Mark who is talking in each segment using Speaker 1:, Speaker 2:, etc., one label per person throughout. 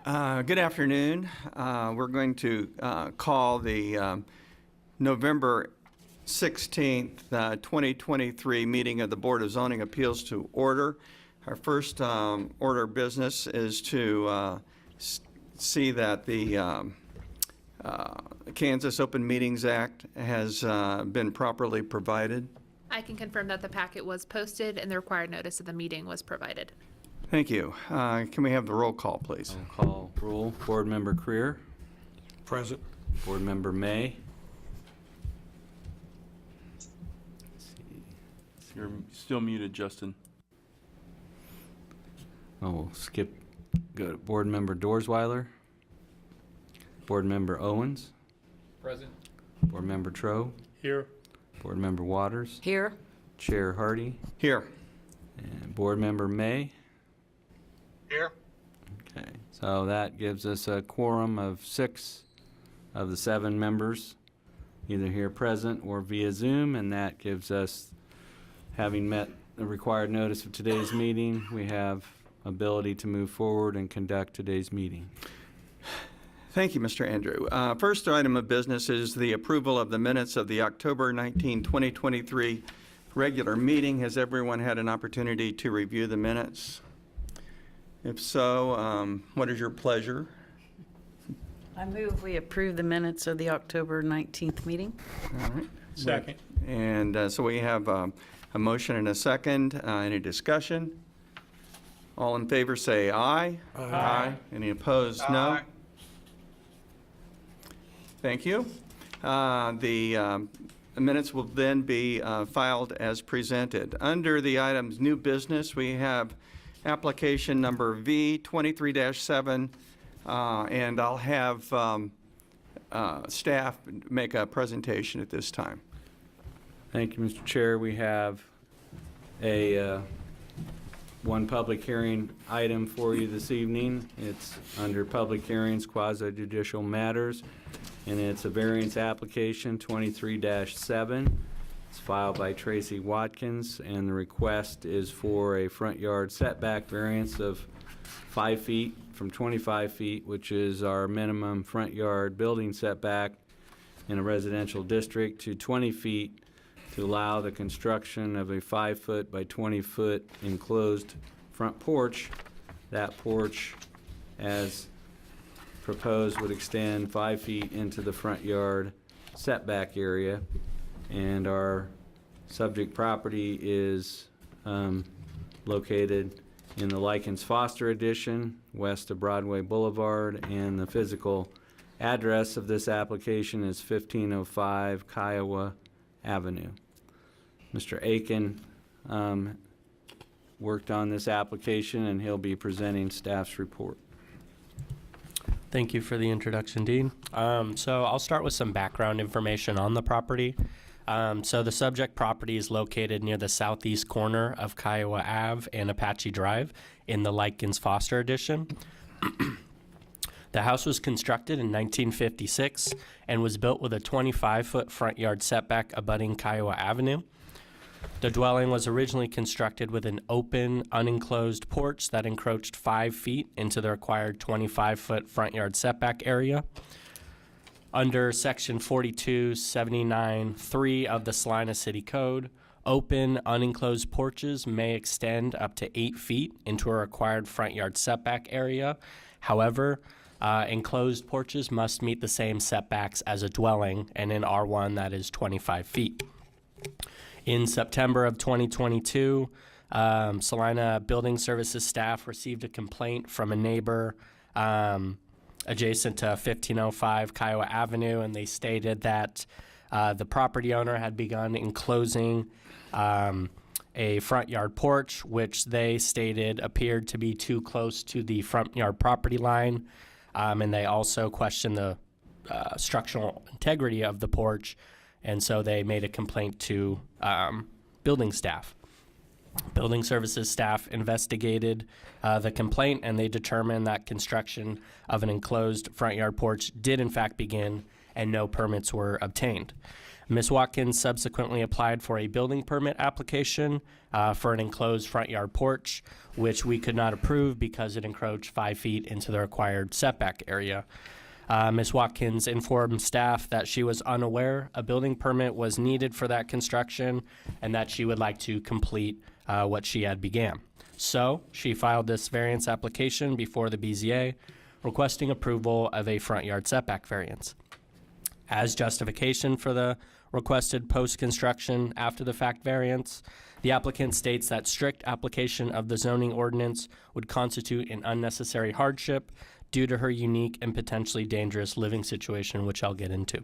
Speaker 1: Good afternoon. We're going to call the November 16th, 2023 meeting of the Board of Zoning Appeals to order. Our first order of business is to see that the Kansas Open Meetings Act has been properly provided.
Speaker 2: I can confirm that the packet was posted and the required notice of the meeting was provided.
Speaker 1: Thank you. Can we have the roll call, please?
Speaker 3: I'll call roll. Board Member Creer.
Speaker 4: Present.
Speaker 3: Board Member May.
Speaker 5: You're still muted, Justin.
Speaker 3: Oh, we'll skip. Go to Board Member Dorsweiler. Board Member Owens.
Speaker 4: Present.
Speaker 3: Board Member Troe.
Speaker 4: Here.
Speaker 3: Board Member Waters.
Speaker 6: Here.
Speaker 3: Chair Hardy.
Speaker 1: Here.
Speaker 3: And Board Member May.
Speaker 4: Here.
Speaker 3: Okay, so that gives us a quorum of 6 of the 7 members, either here present or via Zoom, and that gives us, having met the required notice of today's meeting, we have ability to move forward and conduct today's meeting.
Speaker 1: Thank you, Mr. Andrew. First item of business is the approval of the minutes of the October 19, 2023 regular meeting. Has everyone had an opportunity to review the minutes? If so, what is your pleasure?
Speaker 6: I move we approve the minutes of the October 19th meeting.
Speaker 1: All right.
Speaker 4: Second.
Speaker 1: And so we have a motion and a second. Any discussion? All in favor say aye.
Speaker 4: Aye.
Speaker 1: Any opposed? No.
Speaker 4: Aye.
Speaker 1: Thank you. The minutes will then be filed as presented. Under the items new business, we have application number V23-7, and I'll have staff make a presentation at this time.
Speaker 3: Thank you, Mr. Chair. We have a one public hearing item for you this evening. It's under public hearings, quasi-judicial matters, and it's a variance application 23-7. It's filed by Tracy Watkins, and the request is for a front yard setback variance of 5 feet from 25 feet, which is our minimum front yard building setback in a residential district, to 20 feet to allow the construction of a 5-foot by 20-foot enclosed front porch. That porch, as proposed, would extend 5 feet into the front yard setback area. And our subject property is located in the Likens Foster Addition, west of Broadway Boulevard, and the physical address of this application is 1505 Kiowa Avenue. Mr. Aiken worked on this application, and he'll be presenting staff's report.
Speaker 7: Thank you for the introduction, Dean. So I'll start with some background information on the property. So the subject property is located near the southeast corner of Kiowa Ave and Apache Drive in the Likens Foster Addition. The house was constructed in 1956 and was built with a 25-foot front yard setback abutting Kiowa Avenue. The dwelling was originally constructed with an open, unenclosed porch that encroached 5 feet into the required 25-foot front yard setback area. Under Section 4279(3) of the Salina City Code, open, unenclosed porches may extend up to 8 feet into a required front yard setback area. However, enclosed porches must meet the same setbacks as a dwelling, and in R1 that is 25 feet. In September of 2022, Salina Building Services staff received a complaint from a neighbor adjacent to 1505 Kiowa Avenue, and they stated that the property owner had begun enclosing a front yard porch, which they stated appeared to be too close to the front yard property line, and they also questioned the structural integrity of the porch, and so they made a complaint to building staff. Building services staff investigated the complaint, and they determined that construction of an enclosed front yard porch did in fact begin and no permits were obtained. Ms. Watkins subsequently applied for a building permit application for an enclosed front yard porch, which we could not approve because it encroached 5 feet into the required setback area. Ms. Watkins informed staff that she was unaware a building permit was needed for that construction and that she would like to complete what she had began. So she filed this variance application before the BZA, requesting approval of a front yard setback variance. As justification for the requested post-construction after-the-fact variance, the applicant states that strict application of the zoning ordinance would constitute an unnecessary hardship due to her unique and potentially dangerous living situation, which I'll get into.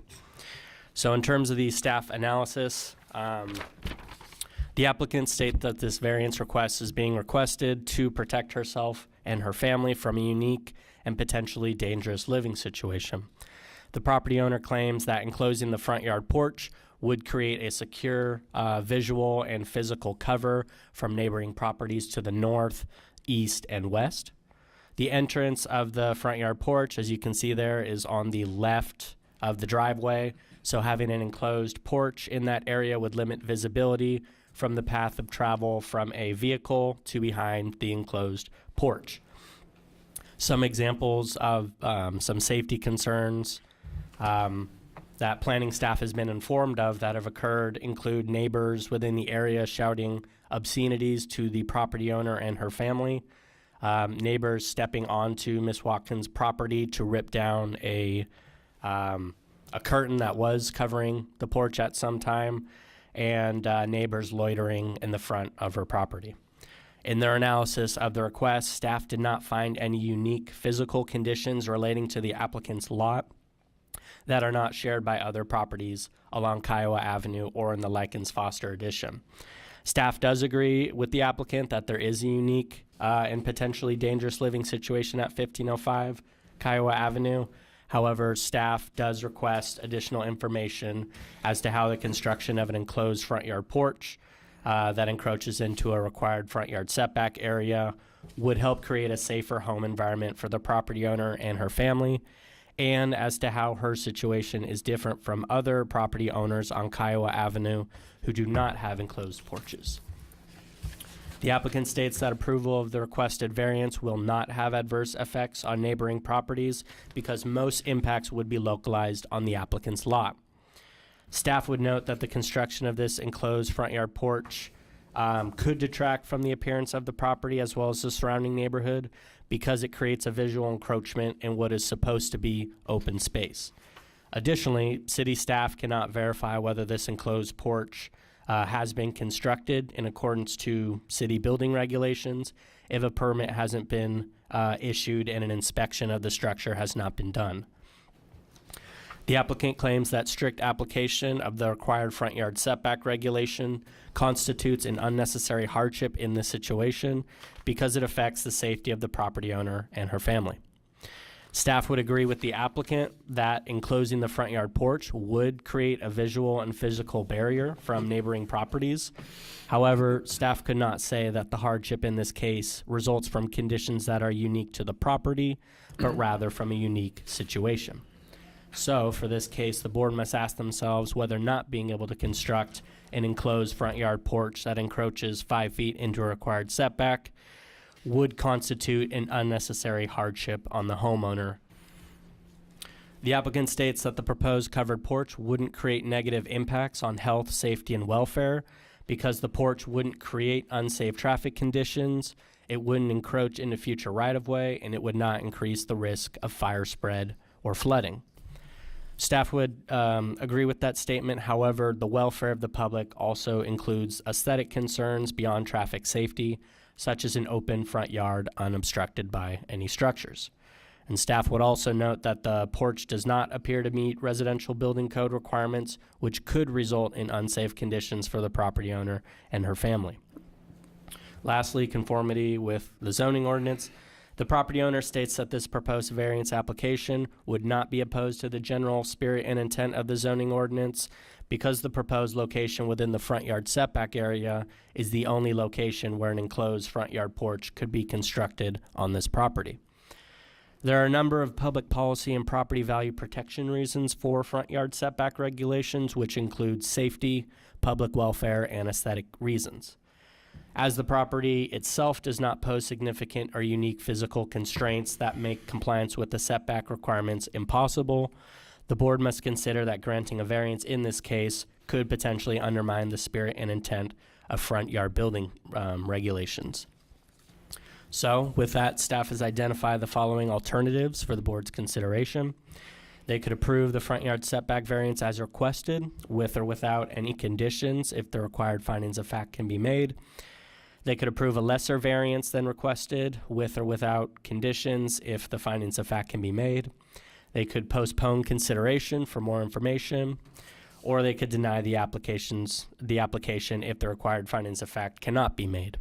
Speaker 7: So in terms of the staff analysis, the applicant states that this variance request is being requested to protect herself and her family from a unique and potentially dangerous living situation. The property owner claims that enclosing the front yard porch would create a secure visual and physical cover from neighboring properties to the north, east, and west. The entrance of the front yard porch, as you can see there, is on the left of the driveway, so having an enclosed porch in that area would limit visibility from the path of travel from a vehicle to behind the enclosed porch. Some examples of some safety concerns that planning staff has been informed of that have occurred include neighbors within the area shouting obscenities to the property owner and her family, neighbors stepping onto Ms. Watkins' property to rip down a curtain that was covering the porch at some time, and neighbors loitering in the front of her property. In their analysis of the request, staff did not find any unique physical conditions relating to the applicant's lot that are not shared by other properties along Kiowa Avenue or in the Likens Foster addition. Staff does agree with the applicant that there is a unique and potentially dangerous living situation at 1505 Kiowa Avenue. However, staff does request additional information as to how the construction of an enclosed front yard porch that encroaches into a required front yard setback area would help create a safer home environment for the property owner and her family, and as to how her situation is different from other property owners on Kiowa Avenue who do not have enclosed porches. The applicant states that approval of the requested variance will not have adverse effects on neighboring properties because most impacts would be localized on the applicant's lot. Staff would note that the construction of this enclosed front yard porch could detract from the appearance of the property as well as the surrounding neighborhood because it creates a visual encroachment in what is supposed to be open space. Additionally, city staff cannot verify whether this enclosed porch has been constructed in accordance to city building regulations if a permit hasn't been issued and an inspection of the structure has not been done. The applicant claims that strict application of the required front yard setback regulation constitutes an unnecessary hardship in this situation because it affects the safety of the property owner and her family. Staff would agree with the applicant that enclosing the front yard porch would create a visual and physical barrier from neighboring properties. However, staff could not say that the hardship in this case results from conditions that are unique to the property, but rather from a unique situation. So, for this case, the board must ask themselves whether not being able to construct an enclosed front yard porch that encroaches 5 feet into a required setback would constitute an unnecessary hardship on the homeowner. The applicant states that the proposed covered porch wouldn't create negative impacts on health, safety, and welfare because the porch wouldn't create unsafe traffic conditions, it wouldn't encroach into future right-of-way, and it would not increase the risk of fire spread or flooding. Staff would agree with that statement. However, the welfare of the public also includes aesthetic concerns beyond traffic safety, such as an open front yard unobstructed by any structures. And staff would also note that the porch does not appear to meet residential building code requirements, which could result in unsafe conditions for the property owner and her family. Lastly, conformity with the zoning ordinance. The property owner states that this proposed variance application would not be opposed to the general spirit and intent of the zoning ordinance because the proposed location within the front yard setback area is the only location where an enclosed front yard porch could be constructed on this property. There are a number of public policy and property value protection reasons for front yard setback regulations, which include safety, public welfare, and aesthetic reasons. As the property itself does not pose significant or unique physical constraints that make compliance with the setback requirements impossible, the board must consider that granting a variance in this case could potentially undermine the spirit and intent of front yard building regulations. So, with that, staff has identified the following alternatives for the board's consideration. They could approve the front yard setback variance as requested, with or without any conditions if the required findings of fact can be made. They could approve a lesser variance than requested, with or without conditions if the findings of fact can be made. They could postpone consideration for more information, or they could deny the application if the required findings of fact cannot be made.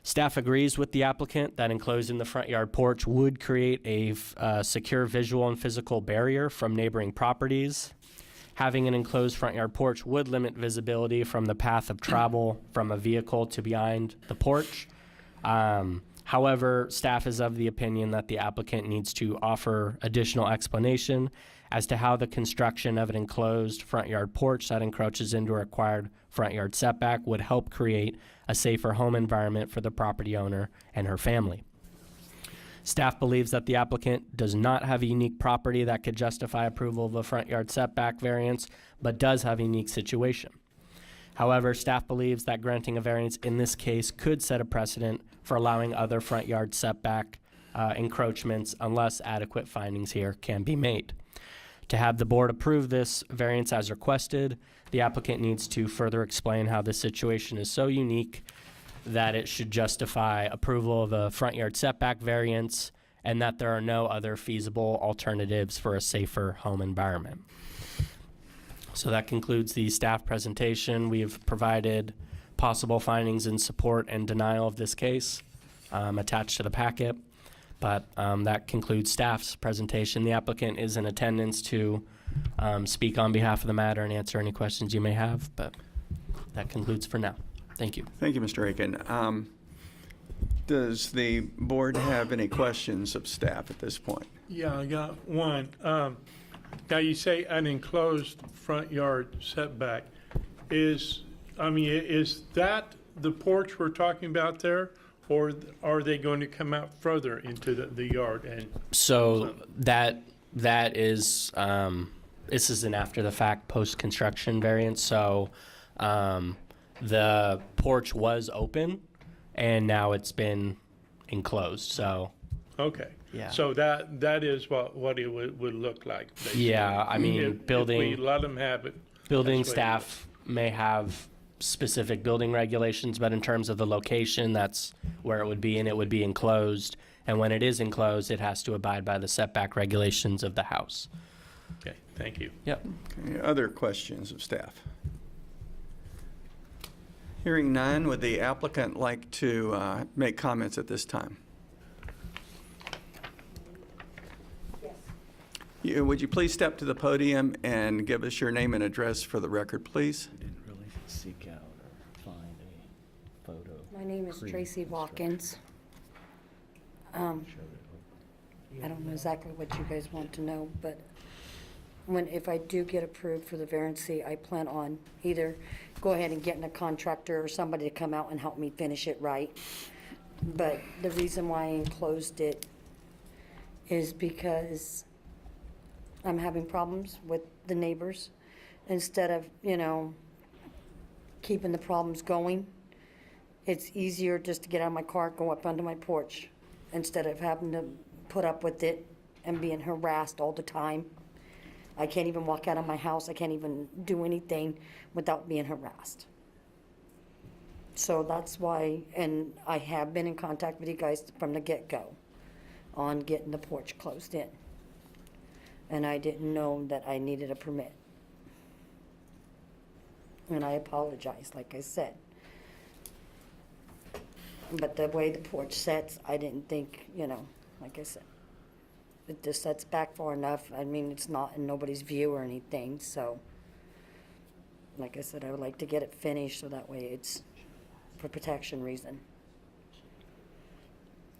Speaker 7: Staff agrees with the applicant that enclosing the front yard porch would create a secure visual and physical barrier from neighboring properties. Having an enclosed front yard porch would limit visibility from the path of travel from a vehicle to behind the porch. However, staff is of the opinion that the applicant needs to offer additional explanation as to how the construction of an enclosed front yard porch that encroaches into a required front yard setback would help create a safer home environment for the property owner and her family. Staff believes that the applicant does not have a unique property that could justify approval of a front yard setback variance, but does have a unique situation. However, staff believes that granting a variance in this case could set a precedent for allowing other front yard setback encroachments unless adequate findings here can be made. To have the board approve this variance as requested, the applicant needs to further explain how this situation is so unique that it should justify approval of a front yard setback variance and that there are no other feasible alternatives for a safer home environment. So that concludes the staff presentation. We have provided possible findings in support and denial of this case attached to the packet. But that concludes staff's presentation. The applicant is in attendance to speak on behalf of the matter and answer any questions you may have, but that concludes for now. Thank you.
Speaker 1: Thank you, Mr. Aiken. Does the board have any questions of staff at this point?
Speaker 4: Yeah, I got one. Now you say an enclosed front yard setback. Is that the porch we're talking about there? Or are they going to come out further into the yard? And
Speaker 7: So that is this is an after the fact post construction variance. So the porch was open and now it's been enclosed. So
Speaker 4: okay,
Speaker 7: yeah.
Speaker 4: So that is what it would look like. Basically.
Speaker 7: Yeah, I mean,
Speaker 4: if
Speaker 7: building
Speaker 4: we let them have it.
Speaker 7: building
Speaker 4: that's what it
Speaker 7: staff may have specific building regulations, but in terms of the location, that's where it would be, and it would be enclosed. And when it is enclosed, it has to abide by the setback regulations of the house.
Speaker 4: Okay, thank you.
Speaker 7: Yep.
Speaker 1: Okay, other questions of staff? Hearing none, would the applicant like to make comments at this time? Yes. Would you please step to the podium and give us your name and address for the record, please?
Speaker 3: Didn't really seek out or find a photo.
Speaker 8: My name is Tracy Watkins. I don't know exactly what you guys want to know, but if I do get approved for the variance, I plan on either go ahead and getting a contractor or somebody to come out and help me finish it right. But the reason why I enclosed it is because I'm having problems with the neighbors. Instead of, keeping the problems going, it's easier just to get out of my car, go up onto my porch, instead of having to put up with it and being harassed all the time. I can't even walk out of my house. I can't even do anything without being harassed. So that's why, and I have been in contact with you guys from the get-go on getting the porch closed in. And I didn't know that I needed a permit. And I apologize, like I said. But the way the porch sets, I didn't think, like I said, it just sets back far enough. I mean, it's not in nobody's view or anything, so like I said, I would like to get it finished so that way it's for protection reason.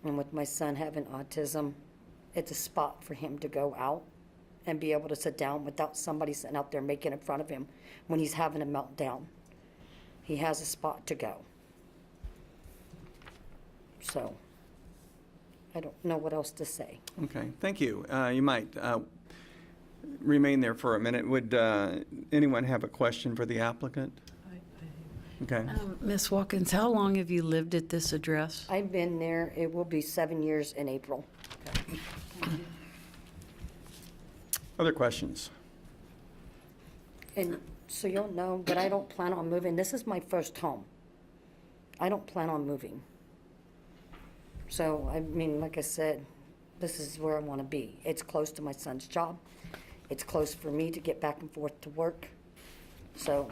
Speaker 8: And with my son having autism, it's a spot for him to go out and be able to sit down without somebody sitting out there making in front of him when he's having a meltdown. He has a spot to go. So, I don't know what else to say.
Speaker 1: Okay, thank you. You might remain there for a minute. Would anyone have a question for the applicant? Okay.
Speaker 6: Ms. Watkins, how long have you lived at this address?
Speaker 8: I've been there, it will be 7 years in April.
Speaker 1: Other questions?
Speaker 8: And so you'll know that I don't plan on moving. This is my first home. I don't plan on moving. So, I mean, like I said, this is where I want to be. It's close to my son's job. It's close for me to get back and forth to work. So,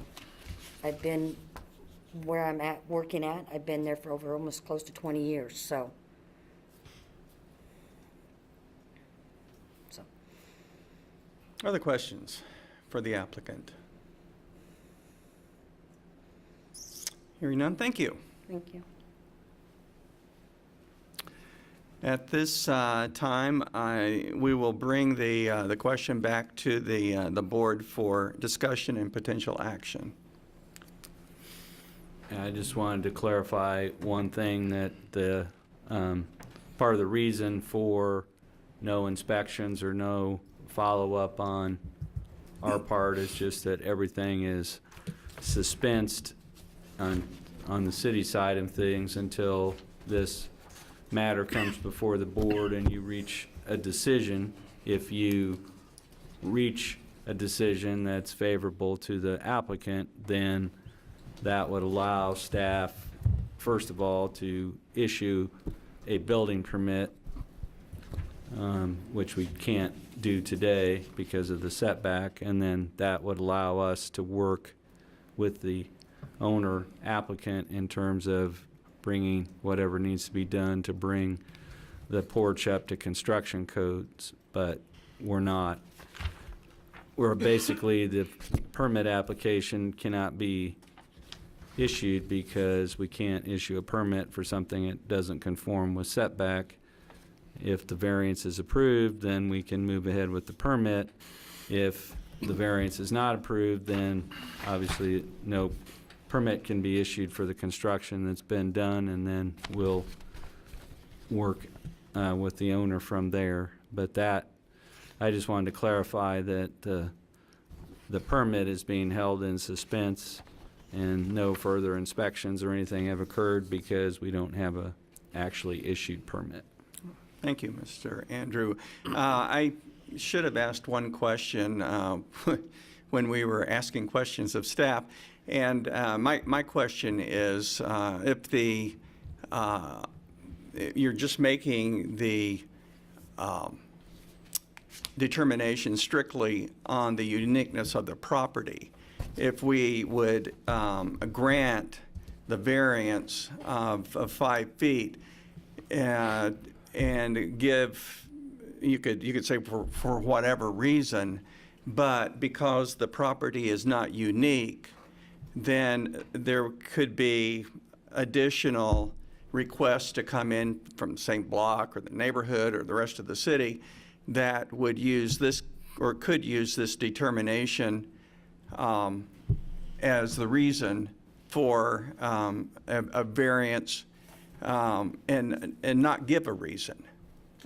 Speaker 8: I've been where I'm at, working at. I've been there for over almost close to 20 years, so.
Speaker 1: Other questions for the applicant? Hearing none, thank you.
Speaker 8: Thank you.
Speaker 1: At this time, we will bring the question back to the board for discussion and potential action.
Speaker 3: I just wanted to clarify one thing, that the part of the reason for no inspections or no follow-up on our part is just that everything is suspensed on the city side of things until this matter comes before the board and you reach a decision. If you reach a decision that's favorable to the applicant, then that would allow staff, first of all, to issue a building permit, which we can't do today because of the setback, and then that would allow us to work with the owner applicant in terms of bringing whatever needs to be done to bring the porch up to construction codes. But we're basically, the permit application cannot be issued because we can't issue a permit for something that doesn't conform with setback. If the variance is approved, then we can move ahead with the permit. If the variance is not approved, then obviously no permit can be issued for the construction that's been done, and then we'll work with the owner from there. But that, I just wanted to clarify that the permit is being held in suspense and no further inspections or anything have occurred because we don't have a actually issued permit.
Speaker 1: Thank you, Mr. Andrew. I should have asked one question when we were asking questions of staff. And my question is, if you're just making the determination strictly on the uniqueness of the property, if we would grant the variance of 5 feet and give, you could say for whatever reason, but because the property is not unique, then there could be additional requests to come in from the same block or the neighborhood or the rest of the city that would use this or could use this determination as the reason for a variance and not give a reason.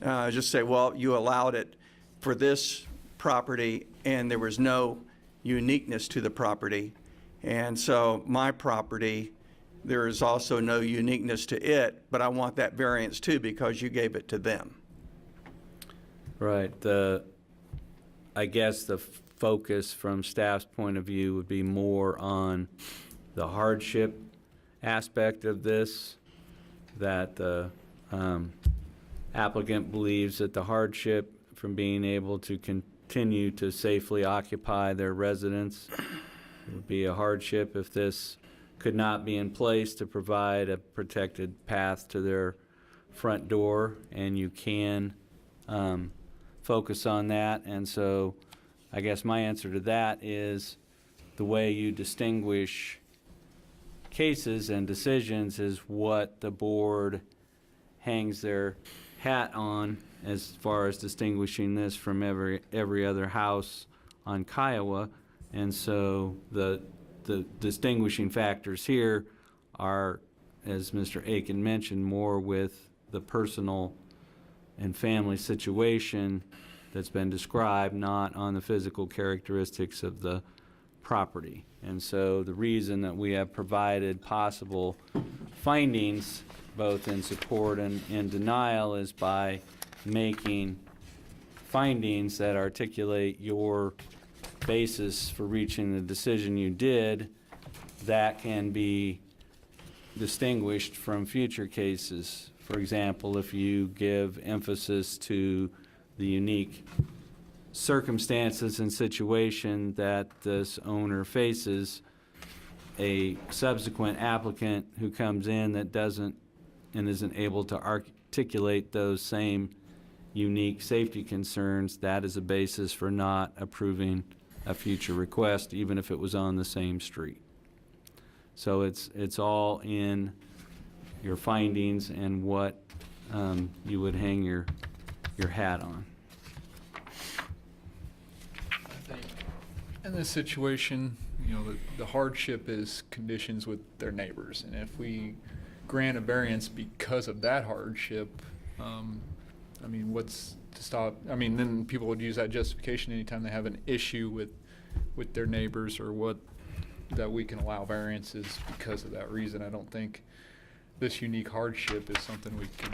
Speaker 1: Just say, well, you allowed it for this property and there was no uniqueness to the property. And so my property, there is also no uniqueness to it, but I want that variance too because you gave it to them.
Speaker 3: Right. I guess the focus from staff's point of view would be more on the hardship aspect of this, that the applicant believes that the hardship from being able to continue to safely occupy their residence would be a hardship if this could not be in place to provide a protected path to their front door, and you can focus on that. And so I guess my answer to that is the way you distinguish cases and decisions is what the board hangs their hat on as far as distinguishing this from every other house on Kiowa. And so the distinguishing factors here are, as Mr. Aiken mentioned, more with the personal and family situation that's been described, not on the physical characteristics of the property. And so the reason that we have provided possible findings, both in support and in denial, is by making findings that articulate your basis for reaching the decision you did that can be distinguished from future cases. For example, if you give emphasis to the unique circumstances and situation that this owner faces, a subsequent applicant who comes in that doesn't and isn't able to articulate those same unique safety concerns, that is a basis for not approving a future request, even if it was on the same street. So it's all in your findings and what you would hang your hat on.
Speaker 9: I think in this situation, you know, the hardship is conditions with their neighbors, and if we grant a variance because of that hardship, I mean, what's to stop? I mean, then people would use that justification anytime they have an issue with their neighbors or what, that we can allow variances because of that reason. I don't think this unique hardship is something we can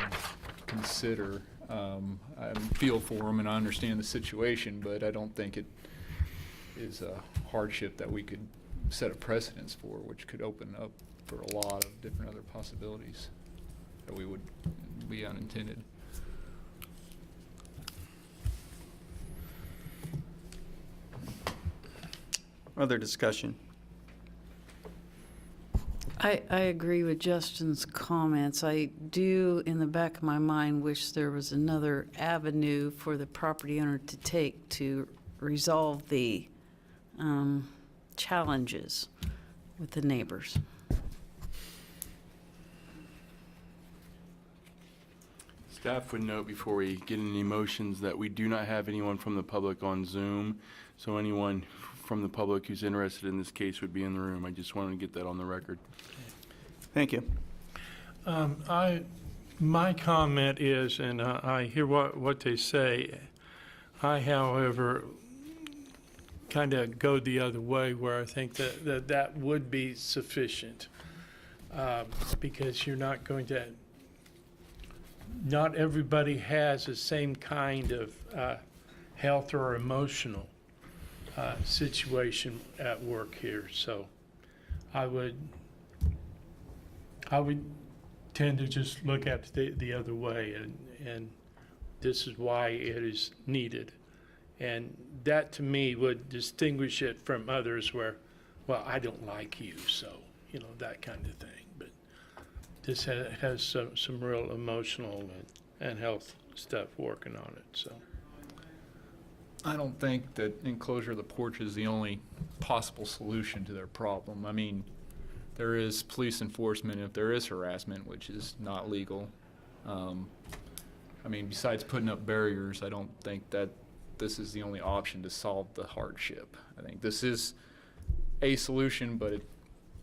Speaker 9: consider. I feel for them and I understand the situation, but I don't think it is a hardship that we could set a precedence for, which could open up for a lot of different other possibilities that we would be unintended.
Speaker 1: Other discussion?
Speaker 6: I agree with Justin's comments. I do, in the back of my mind, wish there was another avenue for the property owner to take to resolve the challenges with the neighbors.
Speaker 5: Staff would note before we get any motions that we do not have anyone from the public on Zoom. So anyone from the public who's interested in this case would be in the room. I just wanted to get that on the record.
Speaker 1: Thank you.
Speaker 4: My comment is, and I hear what they say. I, however, kind of go the other way, where I think that would be sufficient, because you're not going to. Not everybody has the same kind of health or emotional situation at work here, so I would tend to just look at the other way, and this is why it is needed. And that, to me, would distinguish it from others where, well, I don't like you, so, you know, that kind of thing. But this has some real emotional and health stuff working on it, so.
Speaker 9: I don't think that enclosure of the porch is the only possible solution to their problem. I mean, there is police enforcement if there is harassment, which is not legal. I mean, besides putting up barriers, I don't think that this is the only option to solve the hardship. I think this is a solution, but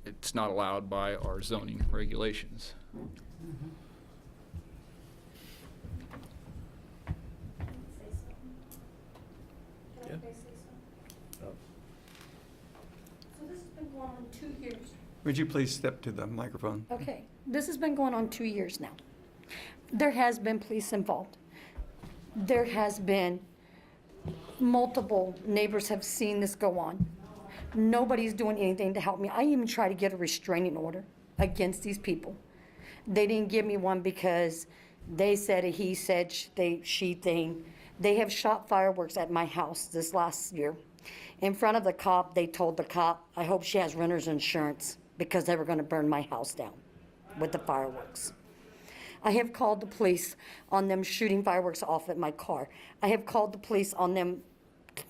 Speaker 9: it's not allowed by our zoning regulations.
Speaker 8: So this has been going on 2 years.
Speaker 1: Would you please step to the microphone?
Speaker 8: Okay, this has been going on 2 years now. There has been police involved. There has been multiple neighbors have seen this go on. Nobody's doing anything to help me. I even tried to get a restraining order against these people. They didn't give me one because they said a he said, she thing. They have shot fireworks at my house this last year. In front of the cop, they told the cop, I hope she has renter's insurance, because they were going to burn my house down with the fireworks. I have called the police on them shooting fireworks off at my car. I have called the police on them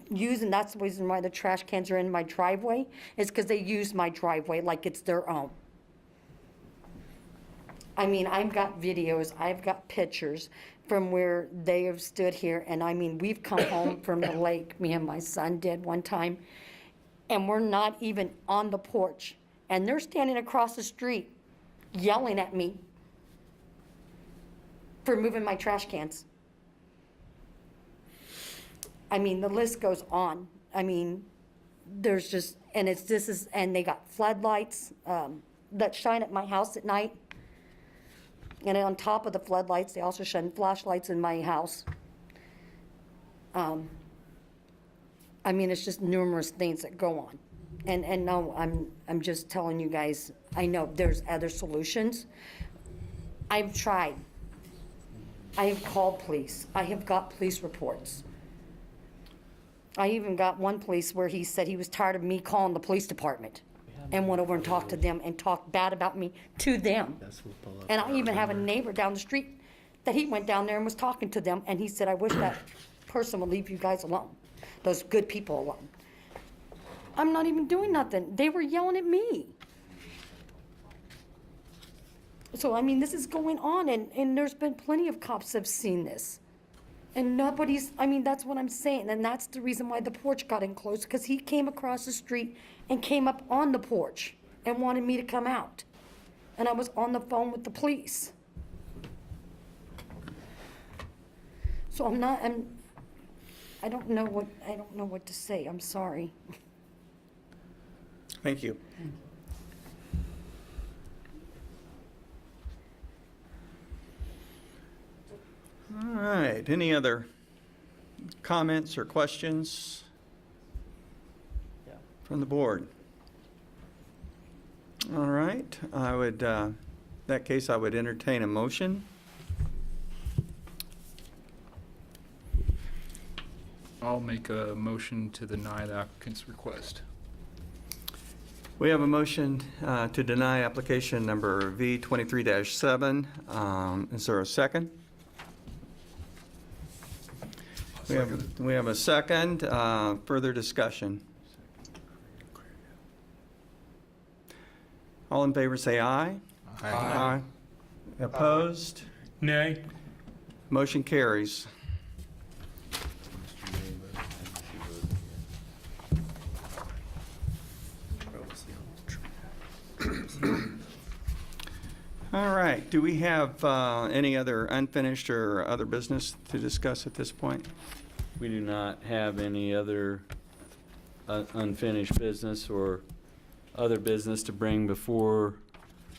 Speaker 8: using, that's the reason why the trash cans are in my driveway, is because they use my driveway like it's their own. I mean, I've got videos, I've got pictures from where they have stood here, and I mean, we've come home from the lake, me and my son did one time, and we're not even on the porch, and they're standing across the street yelling at me for moving my trash cans. I mean, the list goes on. I mean, there's just, and and they got floodlights that shine at my house at night. And on top of the floodlights, they also shine flashlights in my house. I mean, it's just numerous things that go on. And no, I'm just telling you guys, I know there's other solutions. I've tried. I have called police. I have got police reports. I even got one police where he said he was tired of me calling the police department and went over and talked to them and talked bad about me to them. And I even have a neighbor down the street that he went down there and was talking to them, and he said, I wish that person would leave you guys alone, those good people alone. I'm not even doing nothing. They were yelling at me. So, I mean, this is going on, and there's been plenty of cops that have seen this. And nobody's, I mean, that's what I'm saying, and that's the reason why the porch got enclosed, because he came across the street and came up on the porch and wanted me to come out. And I was on the phone with the police. So I don't know what to say. I'm sorry.
Speaker 1: Thank you. All right, any other comments or questions from the board? All right, I would, in that case, I would entertain a motion.
Speaker 9: I'll make a motion to deny the applicant's request.
Speaker 1: We have a motion to deny application number V23-7. Is there a second? We have a second. Further discussion. All in favor say aye. Aye. Opposed?
Speaker 4: Nay?
Speaker 1: Motion carries. All right, do we have any other unfinished or other business to discuss at this point?
Speaker 3: We do not have any other unfinished business or other business to bring before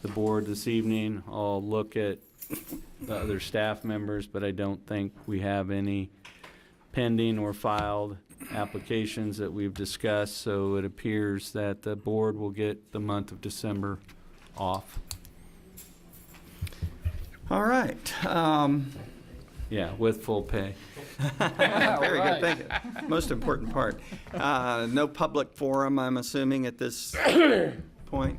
Speaker 3: the board this evening. I'll look at the other staff members, but I don't think we have any pending or filed applications that we've discussed, so it appears that the board will get the month of December off.
Speaker 1: All right.
Speaker 3: Yeah, with full pay.
Speaker 1: Very good, thank you. Most important part. No public forum, I'm assuming, at this point?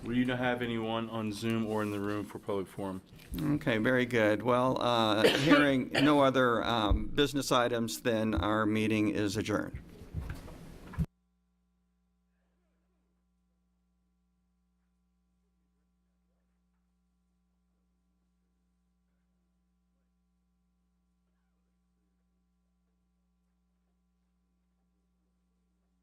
Speaker 5: We do not have anyone on Zoom or in the room for public forum.
Speaker 1: Okay, very good. Well, hearing no other business items, then our meeting is adjourned.